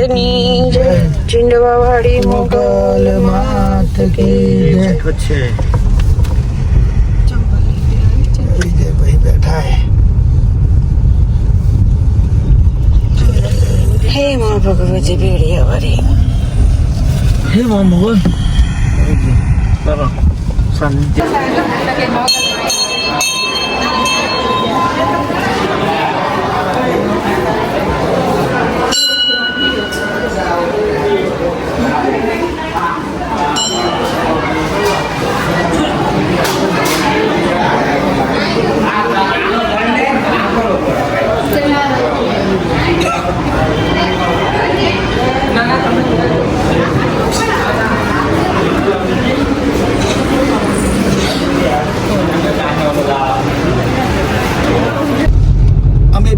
માતની જય, ચીંડવા વાળી મોગલ માત કી જય. છે ભાઈ બેઠા હે મા ભગવતી ભેડિયા વાળી. હે મા મોગલ બરો સાનિધ્ય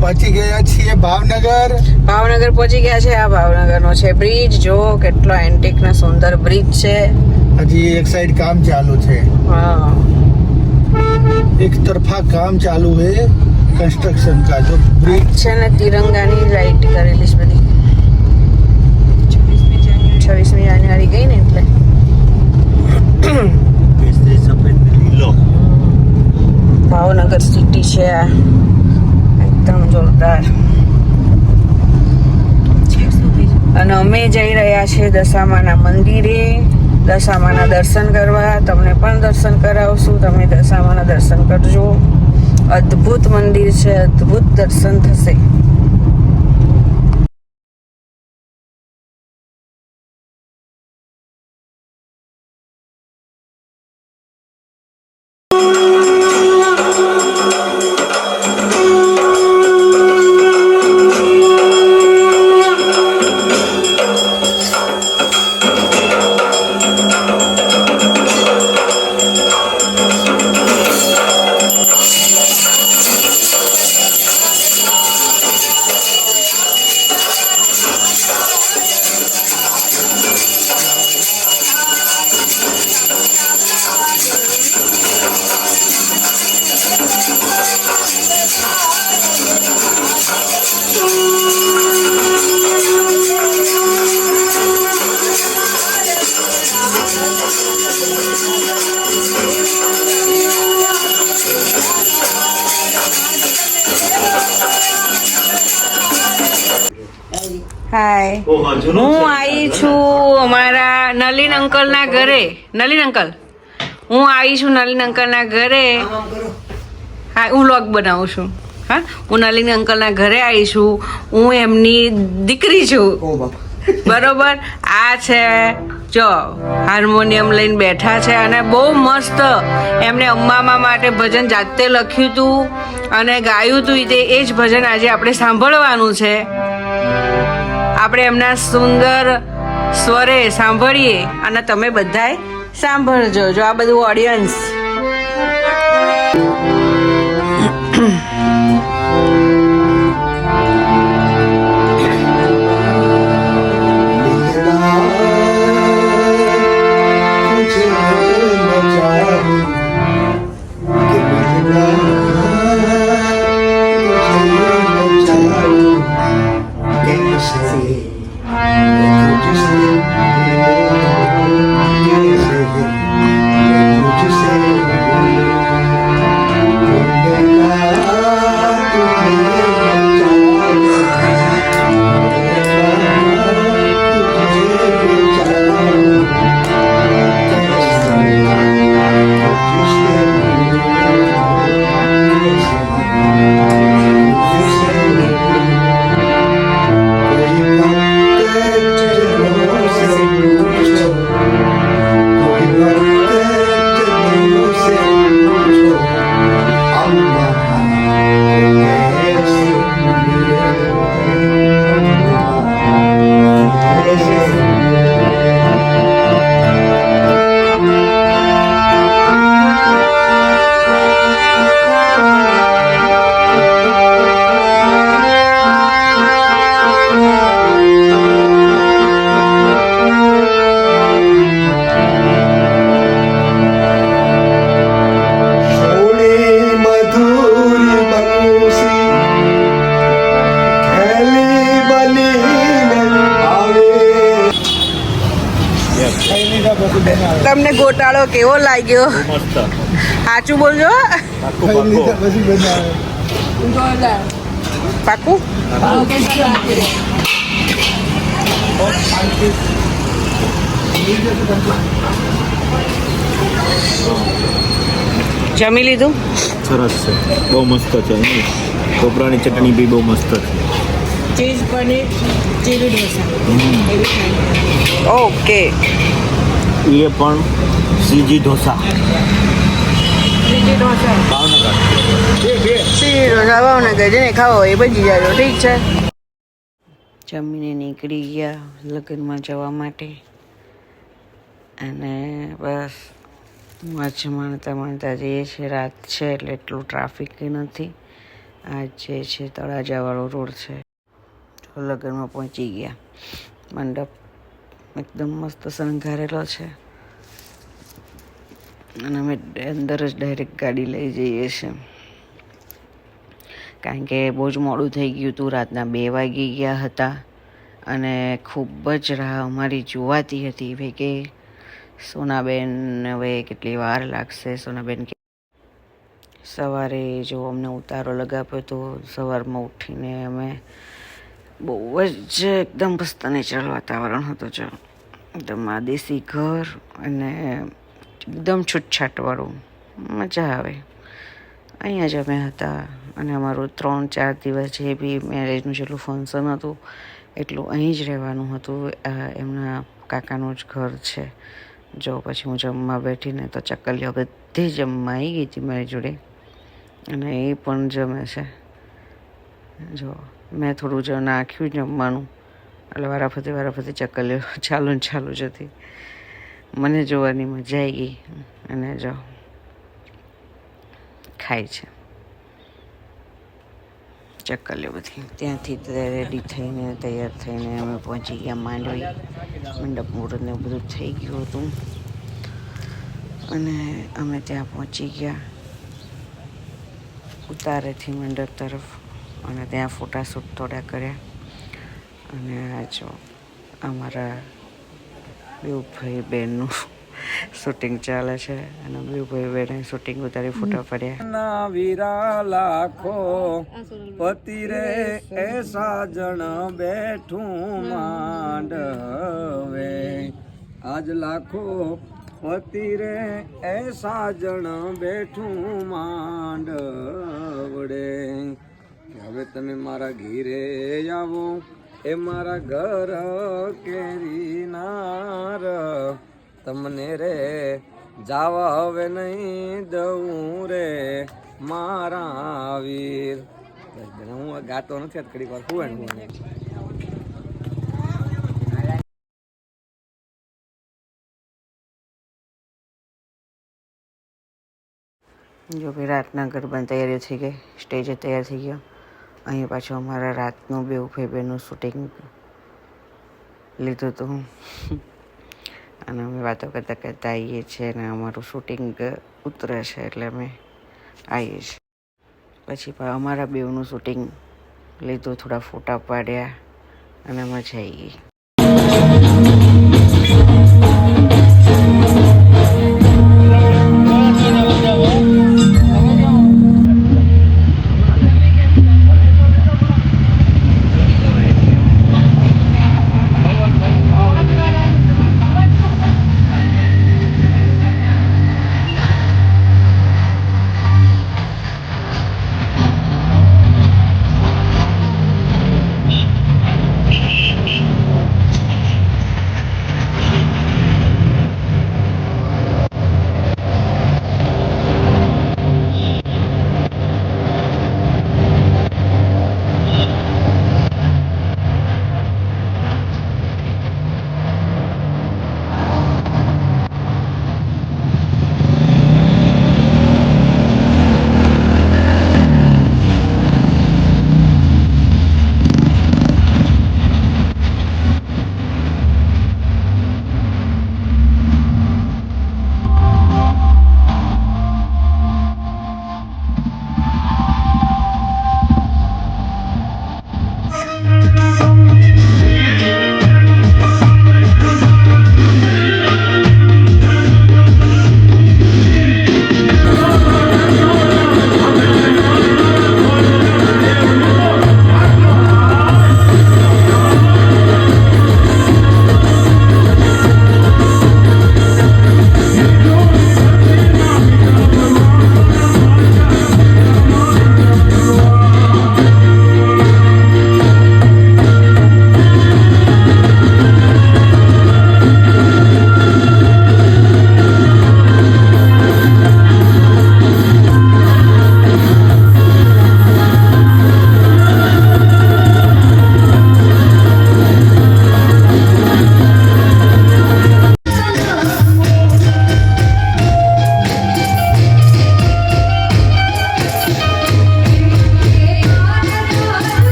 પહોંચી ગયા છીએ ભાવનગર. ભાવનગર પહોંચી ગયા છે. આ ભાવનગર નો છે બ્રિજ. જો કેટલો એન્ટિક ને સુંદર બ્રિજ છે. હજી એક સાઈડ કામ ચાલુ છે. હા, એક તરફા કામ ચાલુ है कंस्ट्रक्शन का. जो ब्रिज છે ને તિરંગાની લાઈટ કરેલી છે બધી. 26મી જાન્યુઆરી ગઈ ને એટલે સફેદ લીલો ભાવનગર સિટી છે આ. એકદમ જોરદાર. અને અમે જઈ રહ્યા છીએ દશામાના મંદિરે દશામાના દર્શન કરવા. તમને પણ દર્શન કરાવશું. તમે દશામાના દર્શન કરજો. અદ્ભુત મંદિર છે. અદ્ભુત દર્શન થશે. હાય, હું આવી છું અમારા નલિન અંકલ ના ઘરે. નલિન અંકલ, હું આવી છું નલિન અંકલ ના ઘરે. હા, હું વ્લોગ બનાવું છું. હા, હું નલિન અંકલ ના ઘરે આવી છું. હું એમની દીકરી છું. બરોબર. આ છે જો હાર્મોનિયમ લઈને બેઠા છે અને બહુ મસ્ત એમને અમ્મા માટે ભજન જાતે લખ્યું હતું અને ગાયું હતું. એ જ ભજન આજે આપણે સાંભળવાનું છે. આપણે એમના સુંદર સ્વરે સાંભળીએ અને તમે બધાય સાંભળજો. જો આ બધું ઓડિયન્સ. તમને ગોટાળો કેવો લાગ્યો? મસ્ત સાચું બોલજો. પાક્કું પાક્કું પછી બનાવે પાકું. જમી લીધું? સરસ છે, બહુ મસ્ત છે. કોપરાની ચટણી બી બહુ મસ્ત છે. Cheese paneer chilli dosa okay. એ પણ સીજી ઢોસા ચીલી ઢોસા ભાવનગર. સીધી ઢોસા ભાવનગર જેને ખાવો હોય એ બજી જાય. ઠીક છે. જમીને નીકળી ગયા લગ્નમાં જવા માટે અને બસ માછ માણતા જઈએ છીએ. રાત છે એટલે એટલું ટ્રાફિક નથી. આ જે છે તળાજાવાળો રોડ છે. તો લગ્નમાં પહોંચી ગયા. મંડપ એકદમ મસ્ત શણગારેલો છે અને અમે અંદર જ ડાયરેક્ટ ગાડી લઈ જઈએ છીએ કારણ કે બહુ જ મોડું થઈ ગયું હતું. રાતના 2 વાગી ગયા હતા અને ખૂબ જ રાહ અમારી જોવાતી હતી. ભાઈ કે સોનાબેન હવે કેટલી વાર લાગશે. સોનાબેન કે સવારે જો અમને ઉતારો લગાવ્યો તો સવારમાં ઉઠીને અમે બહુ જ એકદમ મસ્ત નેચરલ વાતાવરણ હતું. જો એકદમ આદેશી ઘર અને એકદમ છૂટછાટવાળું, મજા આવે. અહીંયા જ અમે હતા અને અમારું 3-4 દિવસ જે બી મેરેજનું જેટલું ફંક્શન હતું એટલું અહીં જ રહેવાનું હતું. એમના કાકાનું જ ઘર છે. જો પછી હું જમવા બેઠીને તો ચકલીઓ બધી જમવા આવી ગઈ હતી મારી જોડે અને એ પણ જમે છે. જો મેં થોડું જ નાખ્યું જમવાનું એટલે વારાફરતી ચકલીઓ ચાલુ ને ચાલુ જ હતી. મને જોવાની મજા આવી ગઈ અને જો ખાય છે ચકલીઓ બધી. ત્યાંથી રેડી થઈને તૈયાર થઈને અમે પહોંચી ગયા માંડવી. મંડપ મુહૂર્ત ને બધું થઈ ગયું હતું અને અમે ત્યાં પહોંચી ગયા ઉતારેથી મંડપ તરફ અને ત્યાં ફોટાશૂટ થોડા કર્યા. અને આ જો અમારા બેઉ ભાઈ બહેનનું શૂટિંગ ચાલે છે અને બેઉ ભાઈ બહેને શૂટિંગ ઉતારી ફોટા પડ્યા. ના વીરા લાખો પતિ રે એ સાજણ બેઠું માંડવે. આજ લાખો પતિ રે એ સાજણ બેઠું માંડવડે. હવે તમે મારા ઘીરે આવો એ મારા ઘર કેરી નાર. તમને રે જાવા હવે નહીં દઉં રે મારા વીર. હું ગાતો નથી ઘડીક વાર હું જો ભાઈ રાતના ગરબાની તૈયારીઓ થઈ ગઈ. સ્ટેજ તૈયાર થઈ ગયો. અહીં પાછું અમારા રાતનું બેઉ ભાઈ બહેનનું શૂટિંગ લીધું હતું અને અમે વાતો કરતાં કરતાં આવીએ છીએ અને અમારું શૂટિંગ ઉતરે છે એટલે અમે આવીએ છીએ. પછી અમારા બેઉનું શૂટિંગ લીધું, થોડા ફોટા પાડ્યા અને મજા આવી ગઈ.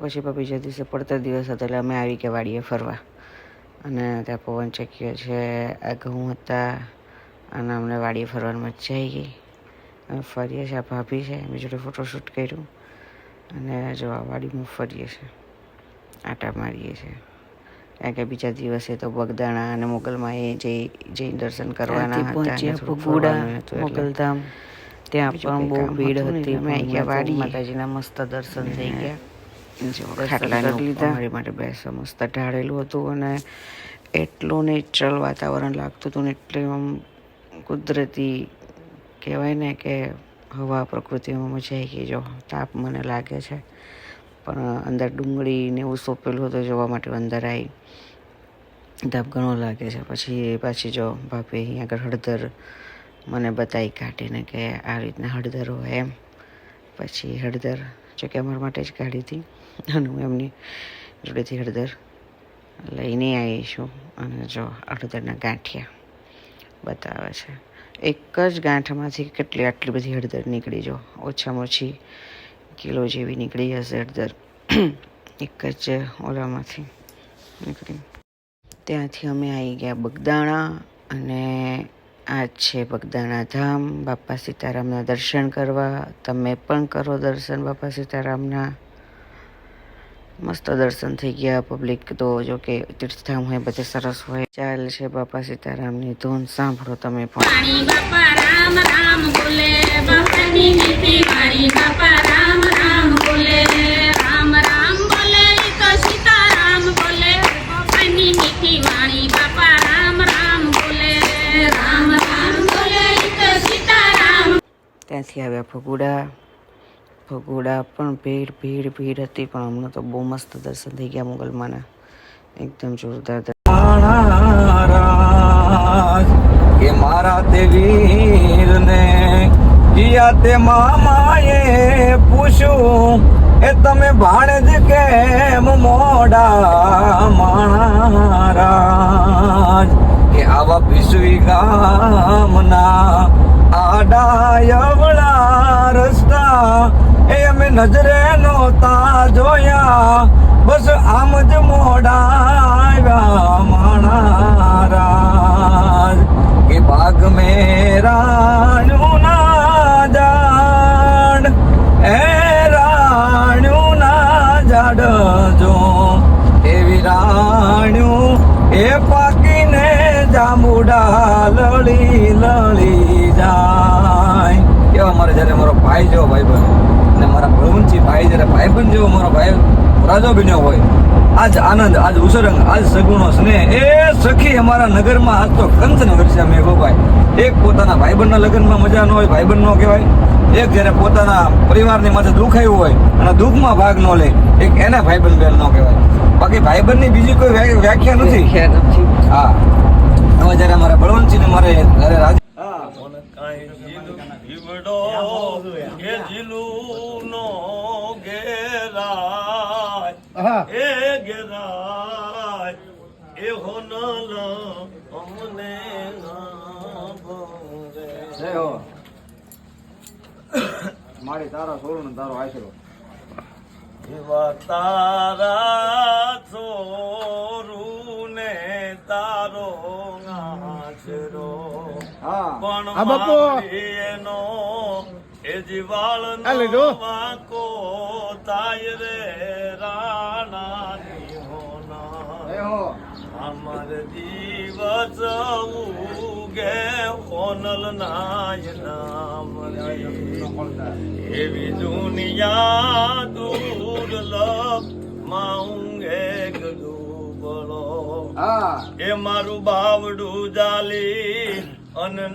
પછી બીજા દિવસે પડતા દિવસ હતા એટલે અમે આવી ગયા વાડીએ ફરવા. અને ત્યાં પવન ચક્યો છે, આ ઘઉં હતા અને અમને વાડીએ ફરવાની મજા આવી ગઈ. અમે ફરીએ છીએ, આ ભાભી છે એમની જોડે ફોટોશૂટ કર્યું અને જો આ વાડીમાં ફરીએ છીએ, આટા મારીએ છીએ. કારણ કે બીજા દિવસે તો બગદાણા અને મોગલમાં એ જઈ દર્શન કરવાના હતા. ભગુડા મોગલધામ ત્યાં પણ બહુ ભીડ હતી. મેં ગયા વાડી માતાજીના મસ્ત દર્શન થઈ ગયા. ખાટલા લીધા મારી માટે બેસવા મસ્ત ઢાળેલું હતું અને એટલું નેચરલ વાતાવરણ લાગતું હતું ને એટલે આમ કુદરતી કહેવાય ને કે હવા પ્રકૃતિમાં મજા આવી ગઈ. જો તાપ મને લાગે છે પણ અંદર ડુંગળી ને એવું સોંપેલું હતું જોવા માટે અંદર આવી તાપ ઘણો લાગે છે. પછી પાછી જો ભાભી અહીં આગળ હળદર મને બતાવી કાઢીને કે આ રીતના હળદર હોય એમ. પછી હળદર જો કે અમારા માટે જ કાઢી હતી અને હું એમની જોડેથી હળદર લઈને આવીશું. અને જો હળદરના ગાંઠિયા બતાવે છે. એક જ ગાંઠમાંથી આટલી બધી હળદર નીકળી. જો ઓછામાં ઓછી કિલો જેવી નીકળી હશે હળદર એક જ ઓલામાંથી નીકળી. ત્યાંથી અમે આવી ગયા બગદાણા અને આ છે બગદાણા ધામ. બાપા સીતારામના દર્શન કરવા. તમે પણ કરો દર્શન બાપા સીતારામના. મસ્ત દર્શન થઈ ગયા. પબ્લિક તો જો કે તીર્થધામ હોય બધે સરસ હોય. ચાલ છે બાપા સીતારામની ધૂન સાંભળો તમે પણ. બાપા રામ રામ બોલે, બાપાની મીઠી વાણી બાપા રામ રામ બોલે, રામ રામ બોલે તો સીતારામ બોલે, બાપાની મીઠી વાણી બાપા રામ રામ બોલે, રામ રામ બોલે તો સીતારામ. ત્યાંથી આવ્યા ભગુડા પણ ભીડ હતી પણ હમણાં તો બહુ મસ્ત દર્શન થઈ ગયા મોગલમાના. એકદમ જોરદાર. કે મારા તે વીરને કિયા તે મામાએ પૂછ્યું એ તમે ભાણેજ કેમ મોડા માણારાજ. કે આવા પીસવી ગામના આડાયવળા રસ્તા એ અમે નજરે નહોતા જોયા, બસ આમ જ મોડા આવ્યા માણારાજ. કે બાગ મેરાણ્યું ના ઝાડ એ રાણ્યું ના ઝાડ જો એવી રાણ્યું એ પાકીને જાંબુડા લળી જાય. કેવા મારે જયારે મારો ભાઈ જેવો ભાઈબંધ અને મારા બળવંતજી ભાઈ જયારે ભાઈબંધ જેવો મારો ભાઈ રાજો બન્યો હોય, આજ આનંદ, આજ ઉસરંગ, આજ સગુણો સ્નેહ એ સખી અમારા નગરમાં આજ તો કંચન વરસ્યા મેઘોભાઈ. એક પોતાના ભાઈબંધના લગ્નમાં મજા ન હોય, ભાઈબંધ નો કહેવાય. એક જયારે પોતાના પરિવારની માથે દુઃખ આવ્યું હોય અને દુઃખમાં ભાગ ન લે, એક એને ભાઈબંધ બેન ન કહેવાય. બાકી ભાઈબંધની બીજી કોઈ વ્યાખ્યા નથી. હા, હવે જયારે અમારા બળવંતજી ને મારે જયારે રાજ મારી તારા સોરું તારો આશરો તારા સોરું ને તારો આશરો પણ એનો એ જીવાળ નો વાકો તાય રે રાણા અમર દિવસ ઉગે હોનલ નાય નામ એવી દુનિયા દુર્લભ માઉંગે ડૂબળો એ મારું બાવડું જાલી અને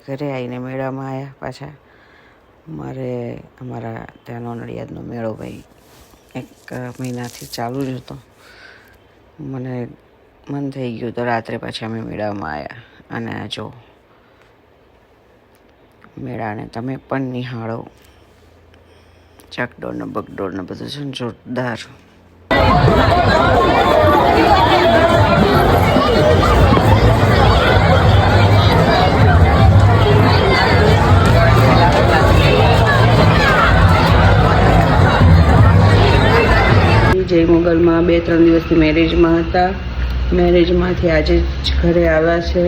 ઘરે આવીને મેળામાં આવ્યા પાછા. અમારા ત્યાંનો નડિયાદનો મેળો ભાઈ 1 મહિનાથી ચાલુ જ હતો. મન થઈ ગયું તો રાત્રે પાછા અમે મેળામાં આવ્યા. અને જો મેળાને તમે પણ નિહાળો. ચકડોળ ને બગડોળ ને બધું છે ને જોરદાર. જય મોગલમાં 2-3 દિવસથી મેરેજમાં હતા. મેરેજમાંથી આજે જ ઘરે આવ્યા છે.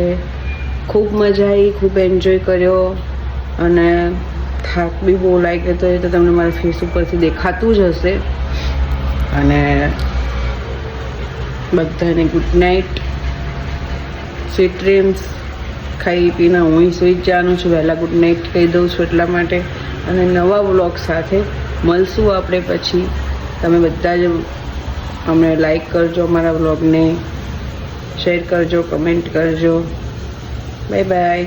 ખૂબ મજા આવી, ખૂબ એન્જોય કર્યો અને થાક બી બહુ લાગ્યો હતો. એ તો તમને મારા ફેસ ઉપરથી દેખાતું જ હશે. અને બધાને ગુડ નાઇટ, સ્વીટ ડ્રીમ્સ. ખાઈ પીને હું સુઈ જ જવાનું છું. વહેલા ગુડ નાઇટ કહી દઉં છું એટલા માટે. અને નવા વ્લોગ સાથે મળશું આપણે પછી. તમે બધા જ અમને લાઈક કરજો, અમારા વ્લોગને શેર કરજો, કમેન્ટ કરજો. Bye bye.